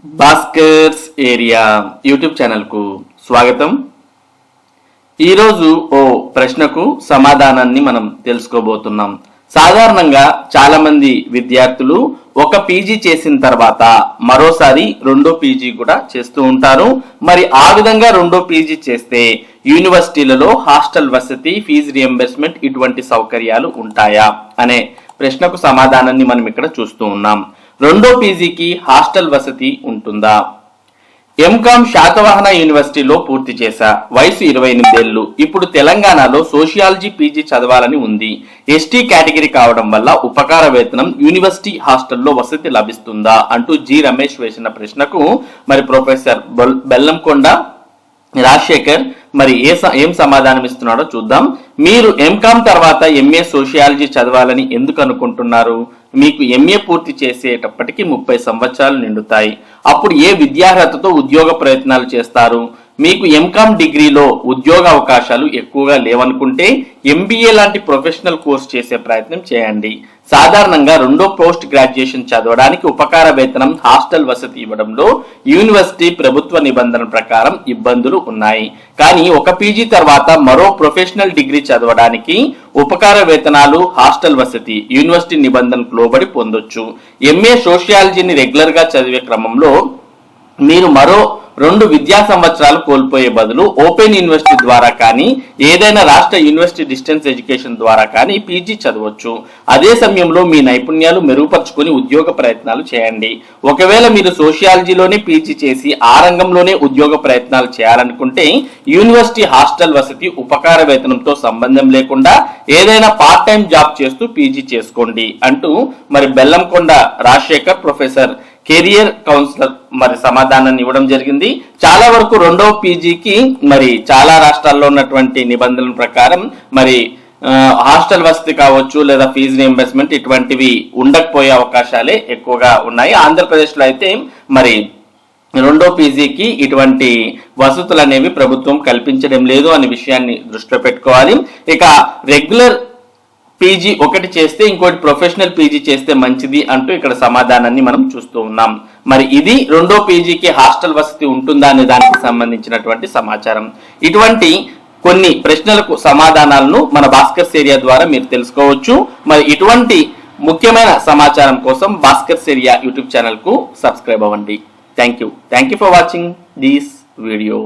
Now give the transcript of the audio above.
Bhaskar's area YouTube ఛానల్కు స్వాగతం. ఈరోజు ఓ ప్రశ్నకు సమాధానాన్ని మనం తెలుసుకోబోతున్నాం. సాధారణంగా చాలా మంది విద్యార్థులు ఒక పీజీ చేసిన తర్వాత మరోసారి రెండో పీజీ కూడా చేస్తూ ఉంటారు. మరి ఆ విధంగా రెండో పీజీ చేస్తే యూనివర్సిటీలలో హాస్టల్ వసతి, ఫీజు రియంబర్స్మెంట్ ఇటువంటి సౌకర్యాలు ఉంటాయా అనే ప్రశ్నకు సమాధానాన్ని మనం ఇక్కడ చూస్తూ ఉన్నాం. రెండో పీజీకి హాస్టల్ వసతి ఉంటుందా? ఎంకామ్ శాతవాహన యూనివర్సిటీలో పూర్తి చేశా. వయసు 28 ఏళ్లు. ఇప్పుడు తెలంగాణలో సోషియాలజీ పీజీ చదవాలని ఉంది. ఎస్టీ కేటగిరీ కావడం వల్ల ఉపకార వేతనం, యూనివర్సిటీ హాస్టల్లో వసతి లభిస్తుందా అంటూ జి రమేష్ వేసిన ప్రశ్నకు మరి ప్రొఫెసర్ బెల్లంకొండ రాజశేఖర్ మరి ఏం సమాధానం ఇస్తున్నాడో చూద్దాం. మీరు ఎంకామ్ తర్వాత ఎంఏ సోషియాలజీ చదవాలని ఎందుకు అనుకుంటున్నారు? మీకు ఎంఏ పూర్తి చేసేటప్పటికి 30 సంవత్సరాలు నిండుతాయి. అప్పుడు ఏ విద్యార్హతతో ఉద్యోగ ప్రయత్నాలు చేస్తారు? మీకు ఎంకామ్ డిగ్రీలో ఉద్యోగ అవకాశాలు ఎక్కువగా లేవనుకుంటే ఎంబీఏ లాంటి ప్రొఫెషనల్ కోర్స్ చేసే ప్రయత్నం చేయండి. సాధారణంగా రెండో పోస్ట్ గ్రాడ్యుయేషన్ చదవడానికి ఉపకార వేతనం, హాస్టల్ వసతి ఇవ్వడంలో యూనివర్సిటీ ప్రభుత్వ నిబంధనల ప్రకారం ఇబ్బందులు ఉన్నాయి. కానీ ఒక పీజీ తర్వాత మరో ప్రొఫెషనల్ డిగ్రీ చదవడానికి ఉపకార వేతనాలు, హాస్టల్ వసతి యూనివర్సిటీ నిబంధనలకు లోబడి పొందొచ్చు. ఎంఏ సోషియాలజీని రెగ్యులర్ గా చదివే క్రమంలో మీరు మరో 2 విద్యా సంవత్సరాలు కోల్పోయే బదులు ఓపెన్ యూనివర్సిటీ ద్వారా కానీ ఏదైనా రాష్ట్ర యూనివర్సిటీ డిస్టెన్స్ ఎడ్యుకేషన్ ద్వారా కానీ పీజీ చదవచ్చు. అదే సమయంలో మీ నైపుణ్యాలు మెరుగుపరుచుకొని ఉద్యోగ ప్రయత్నాలు చేయండి. ఒకవేళ మీరు సోషియాలజీలోనే పీజీ చేసి ఆ రంగంలోనే ఉద్యోగ ప్రయత్నాలు చేయాలనుకుంటే యూనివర్సిటీ హాస్టల్ వసతి, ఉపకార వేతనంతో సంబంధం లేకుండా ఏదైనా పార్ట్ టైం జాబ్ చేస్తూ పీజీ చేసుకోండి అంటూ మరి Bellamkonda Rajasekhar professor career councillor మరి సమాధానాన్ని ఇవ్వడం జరిగింది. చాలా వరకు రెండవ పీజీకి మరి చాలా రాష్ట్రాల్లో ఉన్నటువంటి నిబంధనల ప్రకారం మరి హాస్టల్ వసతి కావచ్చు లేదా ఫీజు రియంబర్స్మెంట్ ఇటువంటివి ఉండకపోయే అవకాశాలే ఎక్కువగా ఉన్నాయి. ఆంధ్రప్రదేశ్ లో అయితే మరి రెండో పీజీకి ఇటువంటి వసతులు అనేవి ప్రభుత్వం కల్పించడం లేదు అనే విషయాన్ని దృష్టిలో పెట్టుకోవాలి. ఇక రెగ్యులర్ పీజీ ఒకటి చేస్తే ఇంకోటి ప్రొఫెషనల్ పీజీ చేస్తే మంచిది అంటూ ఇక్కడ సమాధానాన్ని మనం చూస్తూ ఉన్నాం. మరి ఇది రెండో పీజీకి హాస్టల్ వసతి ఉంటుందా అనే దానికి సంబంధించినటువంటి సమాచారం. ఇటువంటి కొన్ని ప్రశ్నలకు సమాధానాలను మన భాస్కర్స్ ఏరియా ద్వారా మీరు తెలుసుకోవచ్చు. మరి ఇటువంటి ముఖ్యమైన సమాచారం కోసం భాస్కర్స్ ఏరియా యూట్యూబ్ ఛానల్ కు సబ్స్క్రైబ్ అవ్వండి. Thank you for watching this video.